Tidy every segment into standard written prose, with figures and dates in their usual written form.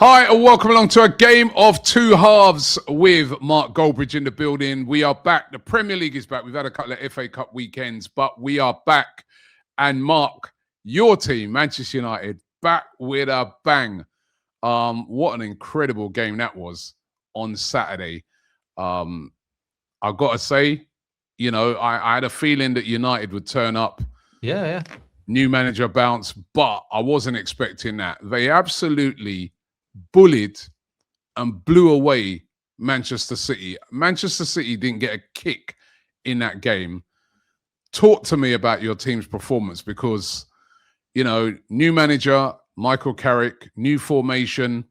Hi, and welcome along to a game of two halves with Mark Goldbridge in the building. We are back. The Premier League is back. We've had a couple of FA Cup weekends, but we are back. And Mark, your team, Manchester United, back with a bang. What an incredible game that was on Saturday. I've got to say, you know, I had a feeling that United would turn up. Yeah. New manager bounce, but I wasn't expecting that. They absolutely bullied and blew away Manchester City. Manchester City didn't get a kick in that game. Talk to me about your team's performance because, you know, new manager, Michael Carrick, new formation,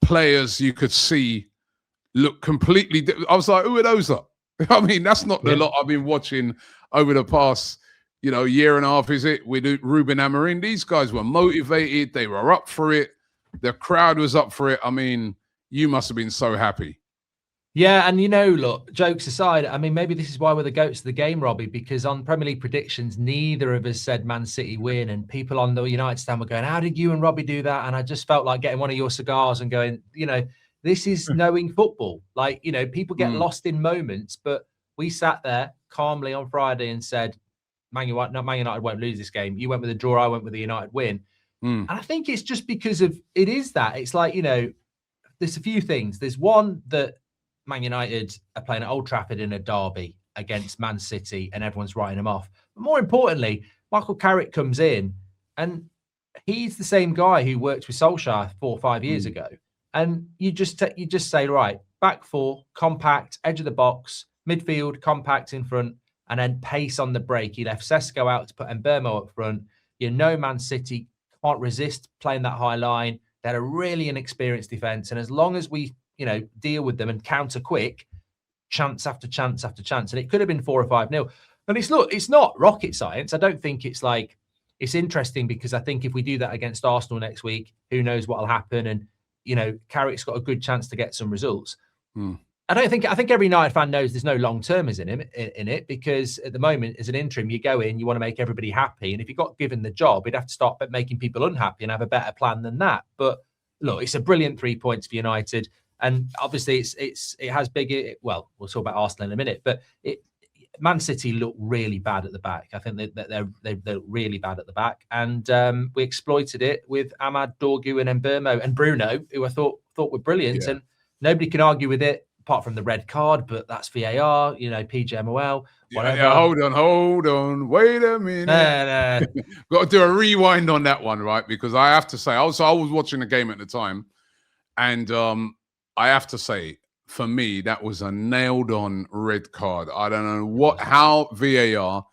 players you could see look completely I was like, who are those up? I mean, that's not the lot I've been watching over the past, you know, year and a half, is it? With Ruben Amorim. These guys were motivated. They were up for it. The crowd was up for it. I mean, you must have been so happy. Yeah, and you know, look, jokes aside, I mean, maybe this is why we're the goats of the game, Robbie, because on Premier League predictions, neither of us said Man City win, and people on the United stand were going, how did you and Robbie do that? And I just felt like getting one of your cigars and going, you know, this is knowing football. Like, you know, people get lost in moments, but we sat there calmly on Friday and said, Man United won't lose this game. You went with a draw, I went with a United win. And I think it's just because of it is that. It's like, you know, there's a few things. There's one that Man United are playing at Old Trafford in a derby against Man City and everyone's writing them off. But more importantly, Michael Carrick comes in and he's the same guy who worked with Solskjaer 4 or 5 years ago. And you just say, right, back four, compact, edge of the box, midfield, compact in front, and then pace on the break. He left Sesko out to put Mbeumo up front. You know, Man City can't resist playing that high line. They had a really inexperienced defense. And as long as we, you know, deal with them and counter quick, chance after chance after chance. And it could have been 4 or 5-0. And it's not rocket science. I don't think it's like, it's interesting because I think if we do that against Arsenal next week, who knows what will happen. And, you know, Carrick's got a good chance to get some results. I think every United fan knows there's no long-termism in it because at the moment, as an interim, you go in, you want to make everybody happy. And if you got given the job, you'd have to start making people unhappy and have a better plan than that. But look, it's a brilliant 3 points for United. And obviously it has bigger, well, we'll talk about Arsenal in a minute, but Man City look really bad at the back. I think they're really bad at the back. And we exploited it with Ahmad, Dorgu and Mbeumo and Bruno, who I thought were brilliant. Yeah. And nobody can argue with it apart from the red card, but that's VAR, you know, PGMOL, whatever. Yeah, hold on. Wait a minute. Got to do a rewind on that one, right? Because I have to say, I was watching the game at the time, and I have to say, for me, that was a nailed-on red card. I don't know how VAR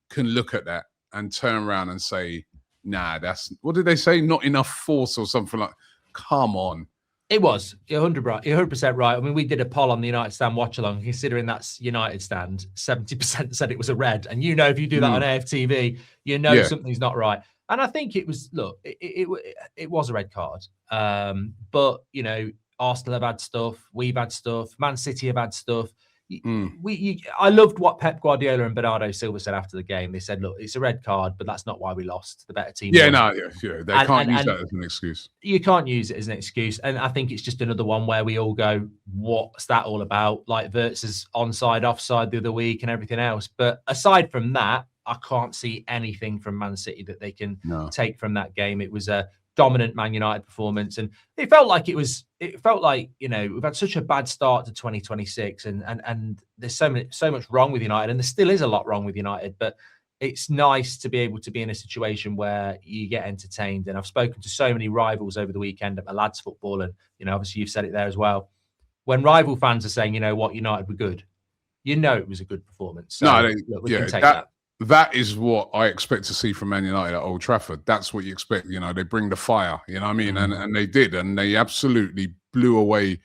can look at that and turn around and say, nah, that's, what did they say? Not enough force or something like, come on. It was 100% right. I mean, we did a poll on the United stand watch along, considering that's United stand. 70% said it was a red, and you know, if you do that on AFTV, you know something's not right. And I think it was. Look, it was a red card. But you know, Arsenal have had stuff. We've had stuff. Man City have had stuff. I loved what Pep Guardiola and Bernardo Silva said after the game. They said, look, it's a red card, but that's not why we lost. The better team. They can't use that as an excuse. You can't use it as an excuse. And I think it's just another one where we all go, what's that all about? Like Wirtz's onside, offside the other week and everything else. But aside from that, I can't see anything from Man City that they can take from that game. It was a dominant Man United performance, and it felt like, you know, we've had such a bad start to 2026 and there's so much wrong with United, and there still is a lot wrong with United, but it's nice to be able to be in a situation where you get entertained. And I've spoken to so many rivals over the weekend at my lads football, and you know, obviously you've said it there as well. When rival fans are saying, you know what, United were good, you know it was a good performance. So, we can take that. That is what I expect to see from Man United at Old Trafford. That's what you expect. You know, they bring the fire, you know what I mean? And they did. And they absolutely blew away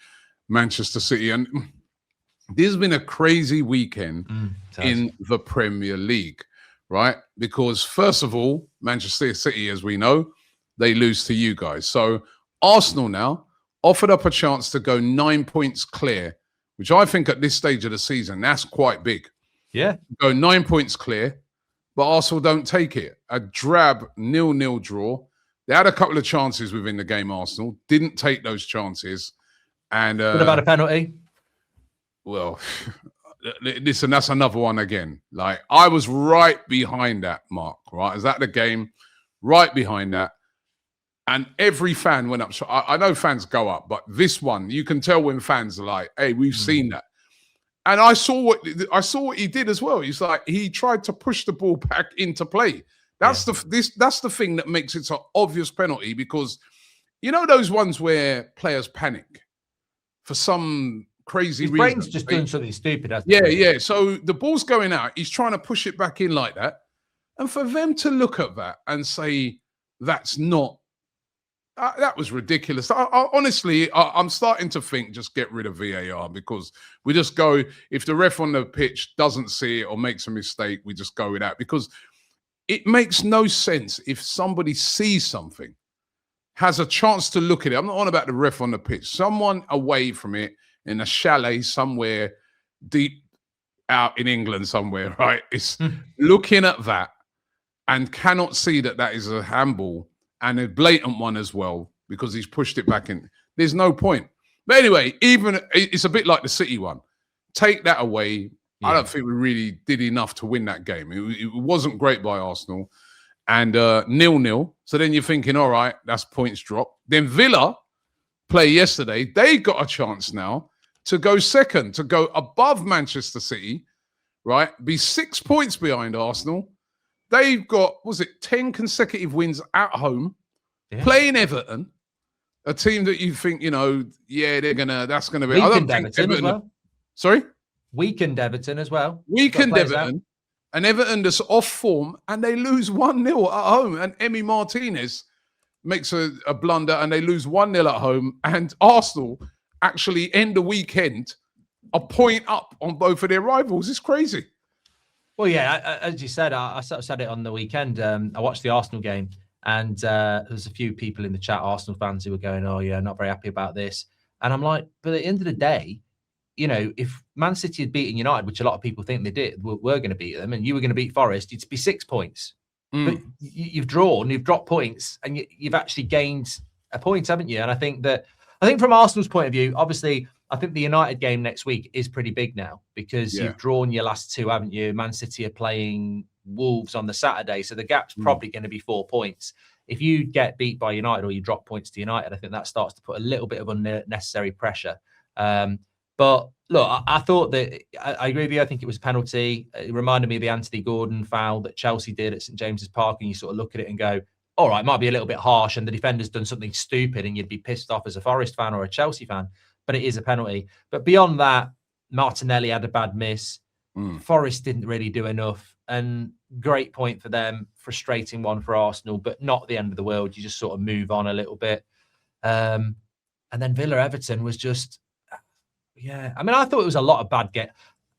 Manchester City. And this has been a crazy weekend in the Premier League, right? Because first of all, Manchester City, as we know, they lose to you guys. So Arsenal now offered up a chance to go 9 points clear, which I think at this stage of the season, that's quite big. Yeah. Go 9 points clear. But Arsenal don't take it. A drab 0-0 draw They had a couple of chances within the game, Arsenal. Didn't take those chances. And Could have had a penalty. Well, listen, that's another one again. Like, I was right behind that, Mark, right? I was at the game, right behind that. And every fan went up. So I know fans go up, but this one, you can tell when fans are like, hey, we've seen that. And I saw what he did as well. He's like, he tried to push the ball back into play. That's the thing that makes it an obvious penalty, because you know those ones where players panic for some crazy His reason. brain's just doing something stupid. Yeah. So the ball's going out. He's trying to push it back in like that. And for them to look at that and say, that's not, that was ridiculous. Honestly, I'm starting to think just get rid of VAR, because we just go, if the ref on the pitch doesn't see it or makes a mistake, we just go with that, because it makes no sense if somebody sees something, has a chance to look at it. I'm not on about the ref on the pitch. Someone away from it in a chalet somewhere deep out in England somewhere, right? It's looking at that and cannot see that that is a handball, and a blatant one as well, because he's pushed it back in. There's no point. But anyway, even it's a bit like the City one. Take that away. Yeah. I don't think we really did enough to win that game. It wasn't great by Arsenal. And 0-0. So then you're thinking, all right, that's points drop. Then Villa play yesterday. They got a chance now to go second, to go above Manchester City, right? Be 6 points behind Arsenal. They've got, 10 consecutive wins at home, playing Everton, a team that you think, that's going to be. Weakened Everton as well. Sorry? Weakened Everton as well. Weakened Everton. And Everton that's off form, and they lose 1-0 at home. And Emi Martinez makes a blunder, and they lose 1-0 at home. And Arsenal actually end the weekend a point up on both of their rivals. It's crazy. Well, yeah, as you said, I sort of said it on the weekend. I watched the Arsenal game, and there's a few people in the chat, Arsenal fans, who were going, oh, yeah, not very happy about this. And I'm like, but at the end of the day, if Man City had beaten United, which a lot of people think they did, we're going to beat them, and you were going to beat Forest, you'd be 6 points. But you've drawn, you've dropped points, and you've actually gained a point, haven't you? And I think from Arsenal's point of view, obviously, I think the United game next week is pretty big now, because you've drawn your last two, haven't you? Man City are playing Wolves on the Saturday, so the gap's probably going to be 4 points. If you get beat by United or you drop points to United, I think that starts to put a little bit of unnecessary pressure. But look, I thought that I agree with you. I think it was a penalty. It reminded me of the Anthony Gordon foul that Chelsea did at St James's Park, and you sort of look at it and go, all right, it might be a little bit harsh, and the defender's done something stupid, and you'd be pissed off as a Forest fan or a Chelsea fan. But it is a penalty. But beyond that, Martinelli had a bad miss. Forest didn't really do enough. And great point for them. Frustrating one for Arsenal, but not the end of the world. You just sort of move on a little bit. And then Villa-Everton was just, I mean, I thought it was a lot of bad get.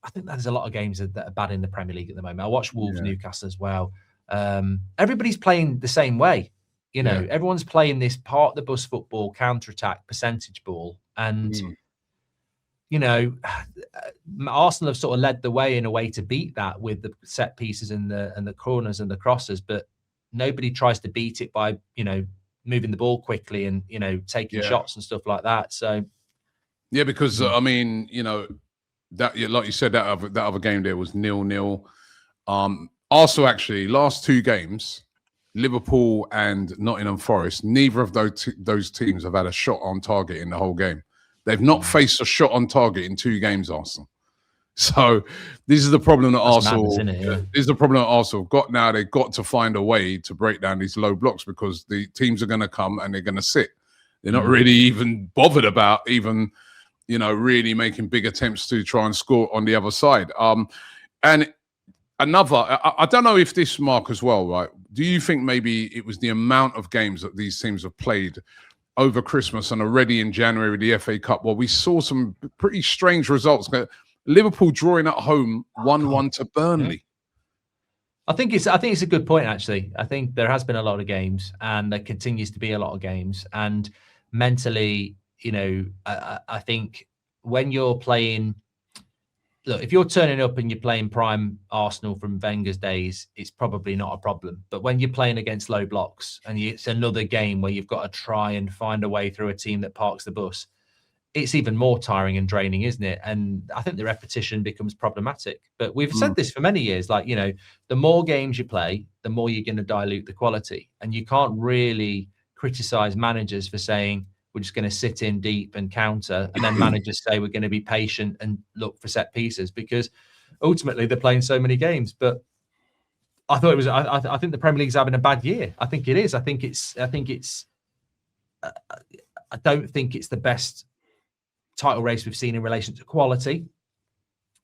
I think there's a lot of games that are bad in the Premier League at the moment. I watched Wolves-Newcastle as well. Everybody's playing the same way. Everyone's playing this part the bus football, counter-attack, percentage ball. And, Arsenal have sort of led the way in a way to beat that with the set pieces and the corners and the crosses, but nobody tries to beat it by, moving the ball quickly and, taking shots and stuff like that. So, yeah, because, I mean, that, like you said, that other game there was 0-0. Also, actually, last two games, Liverpool and Nottingham Forest, neither of those teams have had a shot on target in the whole game. They've not faced a shot on target in 2 games, Arsenal. So this is the problem that Arsenal. This is the problem that Arsenal have got now. They've got to find a way to break down these low blocks, because the teams are going to come and they're going to sit. They're not really even bothered about really making big attempts to try and score on the other side. And another, I don't know if this, Mark, as well, right? Do you think maybe it was the amount of games that these teams have played over Christmas and already in January with the FA Cup? Well, we saw some pretty strange results. Liverpool drawing at home 1-1 to Burnley. I think it's a good point, actually. I think there has been a lot of games, and there continues to be a lot of games. And mentally, I think when you're playing look, if you're turning up and you're playing prime Arsenal from Wenger's days, it's probably not a problem. But when you're playing against low blocks and it's another game where you've got to try and find a way through a team that parks the bus, it's even more tiring and draining, isn't it? And I think the repetition becomes problematic. But we've said this for many years, like, the more games you play, the more you're going to dilute the quality. And you can't really criticize managers for saying, we're just going to sit in deep and counter, and then managers say we're going to be patient and look for set pieces, because ultimately they're playing so many games. But I thought it was. I think the Premier League's having a bad year. I think it is. I don't think it's the best title race we've seen in relation to quality.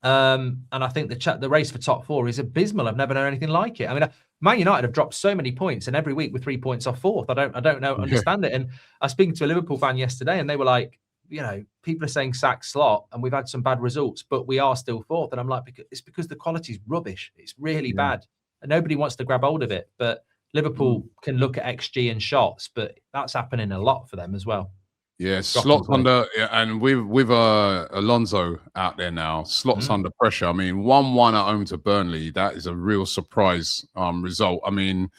And I think the race for top four is abysmal. I've never known anything like it. I mean, Man United have dropped so many points, and every week we're 3 points off fourth. I don't understand it. And I was speaking to a Liverpool fan yesterday, and they were like, people are saying sack Slot, and we've had some bad results, but we are still fourth. And I'm like, it's because the quality's rubbish. It's really bad, and nobody wants to grab hold of it. But Liverpool can look at XG and shots, but that's happening a lot for them as well. Yeah, Slot's under, and with Alonso out there now, Slot's under pressure. I mean, 1-1 at home to Burnley, that is a real surprise result. I mean,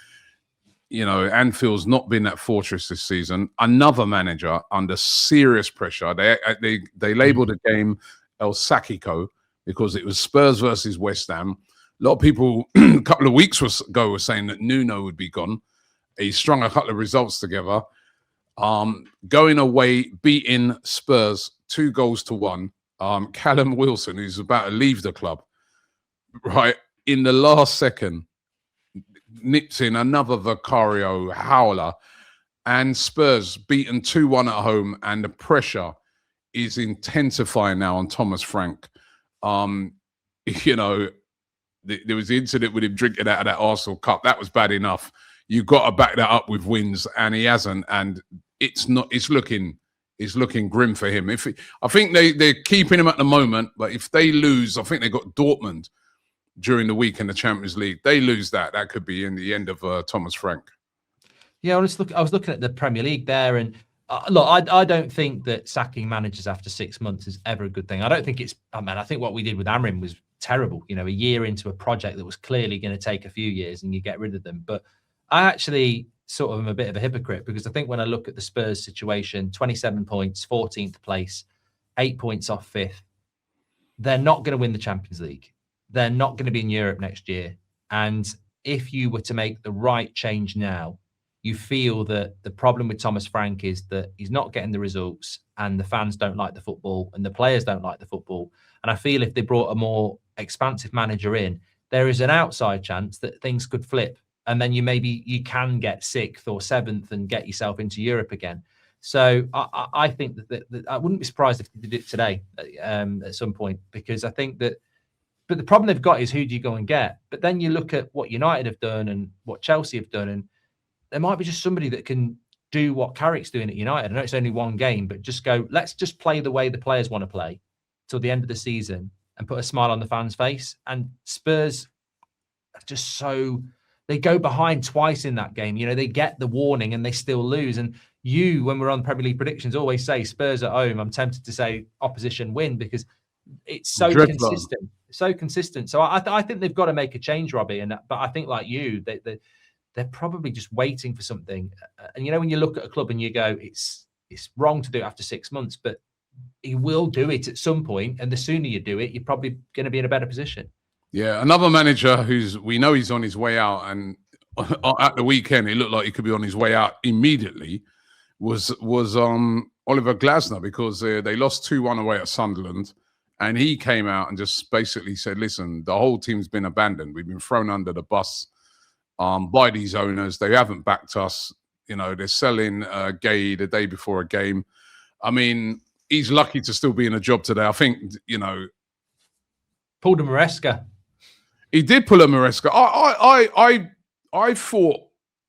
Anfield's not been that fortress this season. Another manager under serious pressure. They labelled the game El Sacico because it was Spurs versus West Ham. A lot of people a couple of weeks ago were saying that Nuno would be gone. He strung a couple of results together. Going away, beating Spurs 2-1. Callum Wilson, who's about to leave the club, right, in the last second, nips in another Vicario howler, and Spurs beaten 2-1 at home, and the pressure is intensifying now on Thomas Frank. There was the incident with him drinking out of that Arsenal Cup. That was bad enough. You've got to back that up with wins, and he hasn't. And it's looking grim for him. I think they're keeping him at the moment, but if they lose, I think they got Dortmund during the week in the Champions League. They lose that could be in the end of Thomas Frank. Yeah, I was looking at the Premier League there, and look, I don't think that sacking managers after 6 months is ever a good thing. I don't think it's. I think what we did with Amrin was terrible. A year into a project that was clearly going to take a few years, and you get rid of them, but. I actually sort of am a bit of a hypocrite, because I think when I look at the Spurs situation, 27 points, 14th place, 8 points off fifth, they're not going to win the Champions League. They're not going to be in Europe next year. And if you were to make the right change now, you feel that the problem with Thomas Frank is that he's not getting the results, and the fans don't like the football, and the players don't like the football. And I feel if they brought a more expansive manager in, there is an outside chance that things could flip. And then you can get 6th or 7th and get yourself into Europe again. So I think that I wouldn't be surprised if they did it today at some point, because I think that. But the problem they've got is, who do you go and get? But then you look at what United have done and what Chelsea have done, and there might be just somebody that can do what Carrick's doing at United. I know it's only one game, but just go, let's just play the way the players want to play till the end of the season and put a smile on the fans' face. And Spurs are just so. They go behind twice in that game. They get the warning and they still lose. And when we're on Premier League predictions, always say Spurs at home. I'm tempted to say opposition win, because it's so consistent. So consistent. So I think they've got to make a change, Robbie. But I think, like you, they're probably just waiting for something. And when you look at a club and you go, it's wrong to do it after 6 months, but he will do it at some point. And the sooner you do it, you're probably going to be in a better position. Yeah, another manager we know he's on his way out, and at the weekend it looked like he could be on his way out immediately, was Oliver Glasner, because they lost 2-1 away at Sunderland, and he came out and just basically said, listen, the whole team's been abandoned. We've been thrown under the bus by these owners. They haven't backed us. They're selling Gay the day before a game. I mean, he's lucky to still be in a job today. I think, pulled a Maresca. He did pull a Maresca. I thought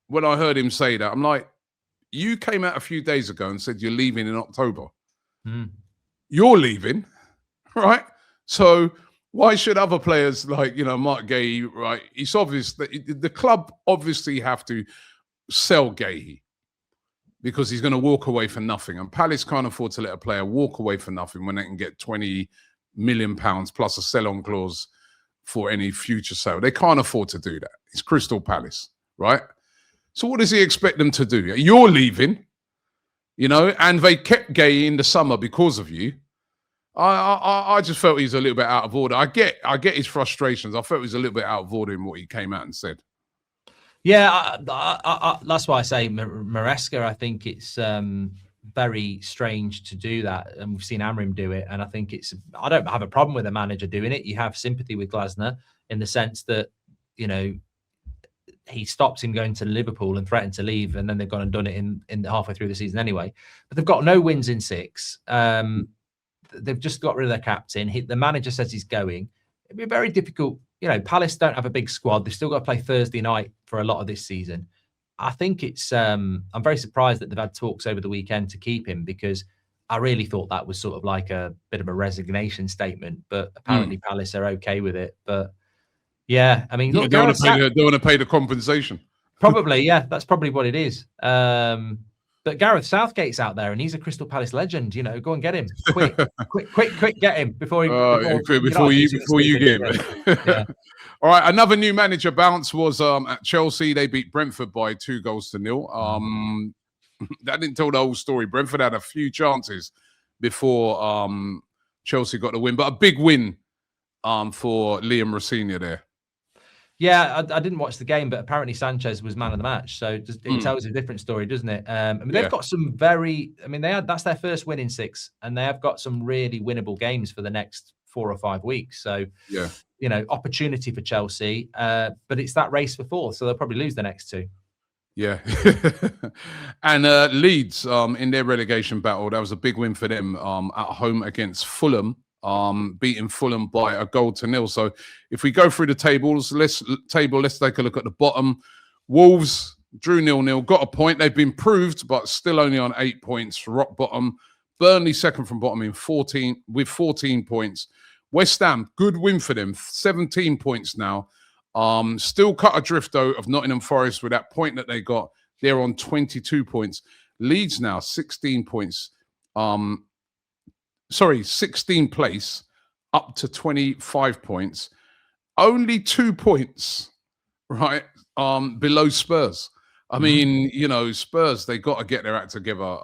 when I heard him say that, I'm like, you came out a few days ago and said you're leaving in October. You're leaving, right? So why should other players like, Mark Gay, right? It's obvious that the club obviously have to sell Gay, because he's going to walk away for nothing. And Palace can't afford to let a player walk away for nothing when they can get 20, million plus a sell-on clause for any future sale. They can't afford to do that. It's Crystal Palace, right? So what does he expect them to do? You're leaving, and they kept Gay in the summer because of you. I just felt he's a little bit out of order. I get his frustrations. I felt he's a little bit out of order in what he came out and said. Yeah, that's why I say Maresca. I think it's very strange to do that, and we've seen Amrim do it. And I think I don't have a problem with a manager doing it. You have sympathy with Glasner in the sense that he stops him going to Liverpool and threatened to leave, and then they've gone and done it in halfway through the season anyway. But they've got no wins in 6. They've just got rid of their captain. The manager says he's going. It'd be very difficult. Palace don't have a big squad. They've still got to play Thursday night for a lot of this season. I think it's. I'm very surprised that they've had talks over the weekend to keep him, because I really thought that was sort of like a bit of a resignation statement. But apparently Palace are okay with it. But yeah, I mean, look, they want to pay the compensation. Probably, yeah, that's probably what it is. But Gareth Southgate's out there, and he's a Crystal Palace legend. Go and get him quick, quick, get him before you get him. Yeah. All right, another new manager bounce was at Chelsea. They beat Brentford by 2-0. That didn't tell the whole story. Brentford had a few chances before Chelsea got the win, but a big win for Liam Rossini there. Yeah, I didn't watch the game, but apparently Sanchez was man of the match. So it tells a different story, doesn't it? They've got some that's their first win in 6, and they have got some really winnable games for the next 4 or 5 weeks. So, opportunity for Chelsea, but it's that race for 4th, so they'll probably lose the next 2. Yeah. And Leeds in their relegation battle, that was a big win for them at home against Fulham. Beating Fulham by 1-0. So if we go through the tables, let's take a look at the bottom. Wolves drew 0-0, got a point. They've been improved, but still only on 8 points. Rock bottom. Burnley second from bottom with 14 points. West Ham, good win for them, 17 points now. Still cut adrift though of Nottingham Forest with that point that they got. They're on 22 points. Leeds now 16 points. 16th place, up to 25 points. Only 2 points, right, below Spurs. I mean, Spurs, they got to get their act together.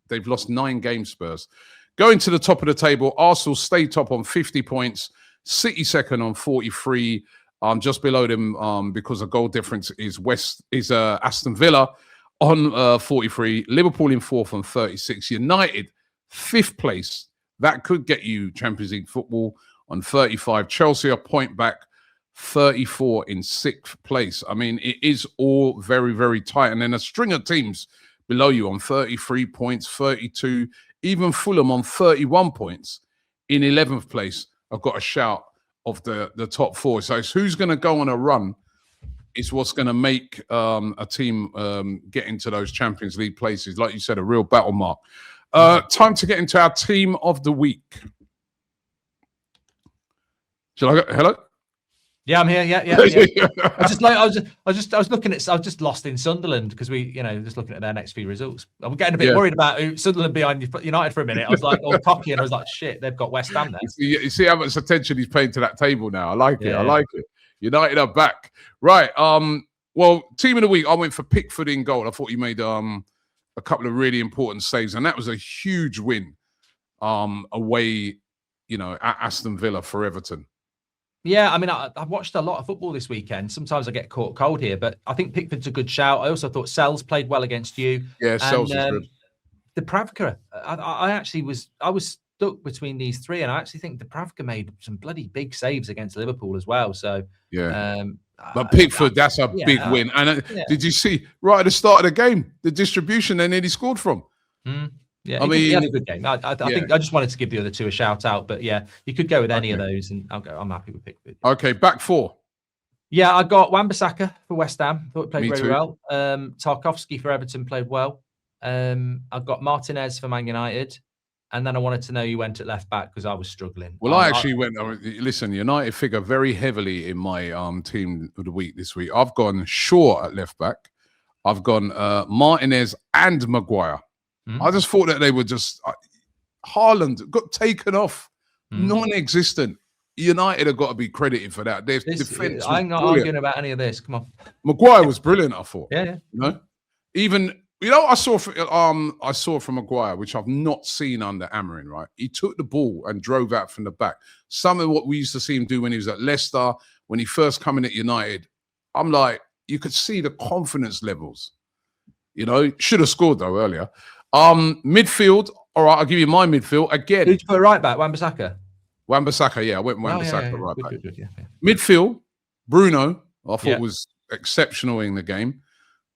They've lost 9 games, Spurs. Going to the top of the table, Arsenal stay top on 50 points. City second on 43. Just below them, because of goal difference, is Aston Villa on 43. Liverpool in 4th on 36. United, 5th place. That could get you Champions League football on 35. Chelsea a point back, 34 in 6th place. I mean, it is all very, very tight. And then a string of teams below you on 33 points, 32. Even Fulham on 31 points in 11th place. I've got a shout of the top 4. So it's who's going to go on a run is what's going to make a team get into those Champions League places. Like you said, a real battle mark. Time to get into our team of the week. Shall I go? Hello? Yeah, I'm here. Yeah. I was just lost in Sunderland because we, just looking at their next few results. I'm getting a bit worried about Sunderland behind United for a minute. I was like all cocky, and I was like, shit, they've got West Ham there. You see how much attention he's paying to that table now. I like it. I like it. United are back. Right. Well, team of the week, I went for Pickford in goal. I thought he made a couple of really important saves, and that was a huge win away, at Aston Villa for Everton. Yeah, I mean, I've watched a lot of football this weekend. Sometimes I get caught cold here, but I think Pickford's a good shout. I also thought Sells played well against you. Yeah, Sells was good. Dubravka, I was stuck between these 3, and I actually think Dubravka made some bloody big saves against Liverpool as well. So yeah. But Pickford, that's a big win. And did you see right at the start of the game the distribution they nearly scored from? Yeah, he had a good game. I think I just wanted to give the other 2 a shout out, but yeah, you could go with any of those, and I'm happy with Pickford. Okay, back 4. Yeah, I got Wan-Bissaka for West Ham. Thought he played very well. Tarkowski for Everton played well. I've got Martinez for Man United. And then I wanted to know you went at left back because I was struggling. Well, I actually went. Listen, United figure very heavily in my team of the week this week. I've gone Shaw at left back. I've gone Martinez and Maguire. I just thought that they were just Haaland got taken off Non-existent. United have got to be credited for that. Their defense was I'm not brilliant. arguing about any of this. Come on. Maguire was brilliant, I thought. Yeah. You know, even I saw from Maguire, which I've not seen under Amarin. Right, he took the ball and drove out from the back. Some of what we used to see him do when he was at Leicester, when he first come in at United. I'm like, you could see the confidence levels. You know, should have scored though earlier. Midfield. All right, I'll give you my midfield again. Who'd you put right back? Wan-Bissaka. Wan-Bissaka, yeah, I went Wan-Bissaka right back. Good, yeah. Midfield, Bruno, I thought was exceptional in the game.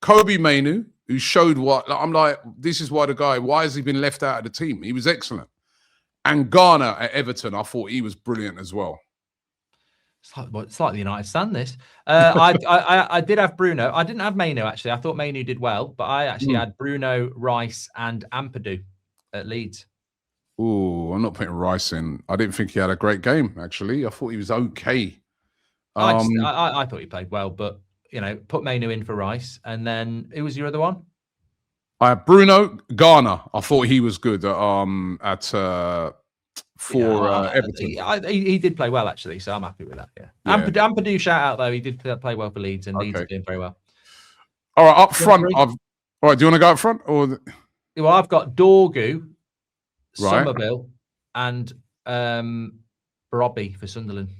Kobe Mainoo, who showed I'm like, this is why why has he been left out of the team? He was excellent. And Garner at Everton, I thought he was brilliant as well. It's like the United stand this. I did have Bruno. I didn't have Mainoo, actually. I thought Mainoo did well, but I actually had Bruno, Rice, and Ampadu at Leeds. Oh, I'm not putting Rice in. I didn't think he had a great game, actually. I thought he was okay. I thought he played well, but, you know, put Mainoo in for Rice. And then, who was your other one? I had Bruno. Garner. I thought he was good Everton. He did play well, actually, so I'm happy with that, yeah. Ampadu, shout out, though. He did play well for Leeds, and Leeds are doing very well. All right, up front. All right, do you want to go up front? Well, I've got Dorgu, right, Somerville, and Robbie for Sunderland.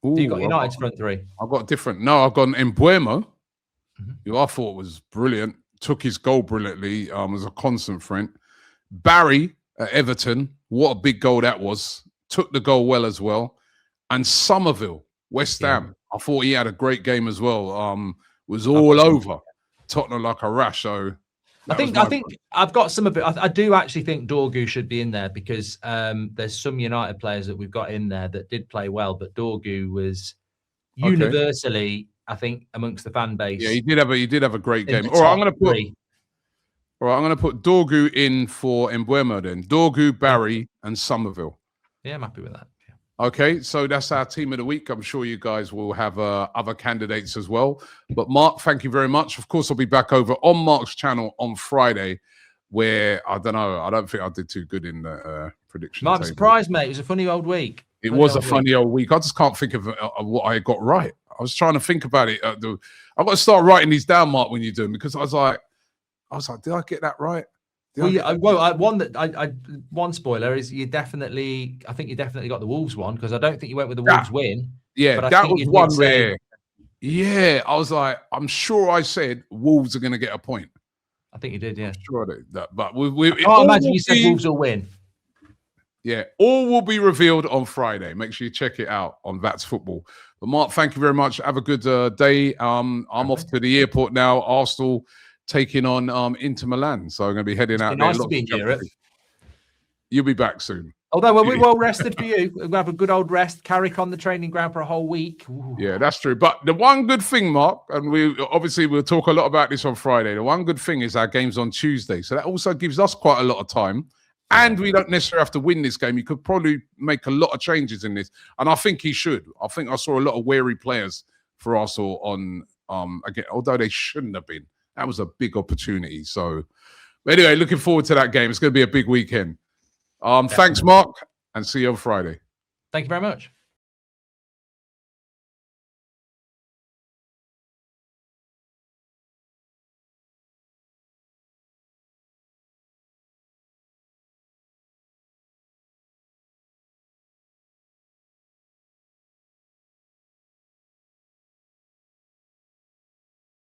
Ooh, so you got United's front three. I've got different. No, I've got Mbuemo, who I thought was brilliant. Took his goal brilliantly. Was a constant threat. Barry at Everton. What a big goal that was. Took the goal well as well. And Somerville, West Ham. I thought he had a great game as well. Was all over Tottenham like a rash. So I think I've got some of it. I do actually think Dorgu should be in there because there's some United players that we've got in there that did play well, but Dorgu was universally, I think, amongst the fan base. Yeah, he did have a great game. All right, I'm going to put Dorgu in for Mbuemo then. Dorgu, Barry, and Somerville. Yeah, I'm happy with that. Yeah. Okay, so that's our team of the week. I'm sure you guys will have other candidates as well. But Mark, thank you very much. Of course, I'll be back over on Mark's channel on Friday, where I don't think I did too good in the prediction. I'm surprised, mate. It was a funny old week. It was a funny old week. I just can't think of what I got right. I was trying to think about it. I've got to start writing these down, Mark, when you do them, because I was like, did I get that right? One spoiler is I think you definitely got the Wolves one, because I don't think you went with the Wolves win. Yeah, that was one where. Yeah, I was like, I'm sure I said Wolves are going to get a point. I think you did, yeah. I'm sure I did that, but I can't imagine you said Wolves will win. Yeah, all will be revealed on Friday. Make sure you check it out on That's Football. But Mark, thank you very much. Have a good day. I'm off to the airport now. Arsenal taking on Inter Milan, so I'm going to be heading out there. Nice to be in Europe. You'll be back soon. Although we'll be well rested for you. We'll have a good old rest. Carrick on the training ground for a whole week. Ooh. Yeah, that's true. But the one good thing, Mark, and we'll talk a lot about this on Friday. The one good thing is our game's on Tuesday, so that also gives us quite a lot of time. And we don't necessarily have to win this game. You could probably make a lot of changes in this. And I think he should. I think I saw a lot of wary players for Arsenal on again, although they shouldn't have been. That was a big opportunity. So anyway, looking forward to that game. It's going to be a big weekend. Thanks, Mark, and see you on Friday. Thank you very much.